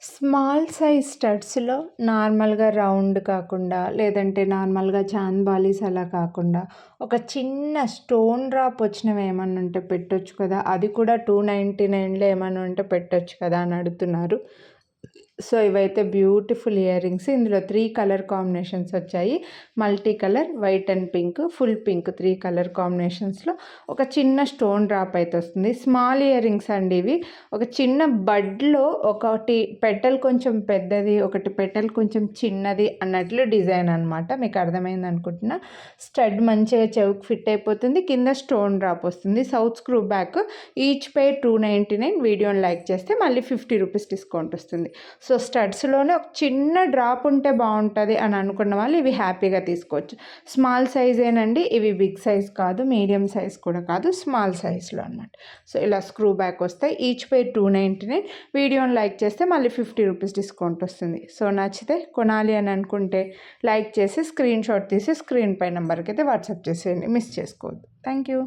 Small size స్టడ్స్‌లో నార్మల్‌గా round కాకుండా, లేదంటే నార్మల్‌గా చాంద్ బాలీస్ అలా కాకుండా, ఒక చిన్న స్టోన్ డ్రాప్ వచ్చినవి ఏమన్నా ఉంటే పెట్టొచ్చు కదా! అది కూడా 299లో ఏమన్నా ఉంటే పెట్టొచ్చు కదా! అని అడుగుతున్నారు. సో, ఇవైతే బ్యూటిఫుల్ ఇయర్ రింగ్స్. ఇందులో 3 కలర్ కాంబినేషన్స్ వచ్చాయి. Multi color, white and pink, full pink 3 color కాంబినేషన్స్‌లో ఒక చిన్న స్టోన్ డ్రాప్ అయితే వస్తుంది. స్మాల్ ఇయర్ రింగ్స్ అండి ఇవి. ఒక చిన్న బడ్‌లో ఒకటి పెటల్ కొంచెం పెద్దది, ఒకటి పెటల్ కొంచెం చిన్నది అన్నట్లు డిజైన్ అనమాట. మీకు అర్థమైంది అనుకుంటున్నా. స్టడ్ మంచిగా చెవుకి ఫిట్ అయిపోతుంది. కింద స్టోన్ డ్రాప్ వస్తుంది. South screw back. Each pair 299. వీడియోని లైక్ చేస్తే మళ్ళీ 50 రూపీస్ డిస్కౌంట్ వస్తుంది. సో, స్టడ్స్‌లోనే ఒక చిన్న డ్రాప్ ఉంటే బావుంటది అని అనుకున్న వాళ్ళు ఇవి హ్యాపీగా తీసుకోవచ్చు. స్మాల్ సైజేనండి. ఇవి బిగ్ సైజ్ కాదు, మీడియం సైజ్ కూడా కాదు. స్మాల్ సైజ్‌లో అనమాట. సో, ఇలా స్క్రూ బ్యాక్ వస్తాయి. Each pair 299. వీడియోని లైక్ చేస్తే మళ్ళీ 50 రూపీస్ డిస్కౌంట్ వస్తుంది. సో, నచ్చితే కొనాలి అని అనుకుంటే లైక్ చేసి స్క్రీన్‌షాట్ తీసి స్క్రీన్ పై నంబర్‌కైతే వాట్సాప్ చేసేయండి. మిస్ చేసుకోవద్దు. Thank you.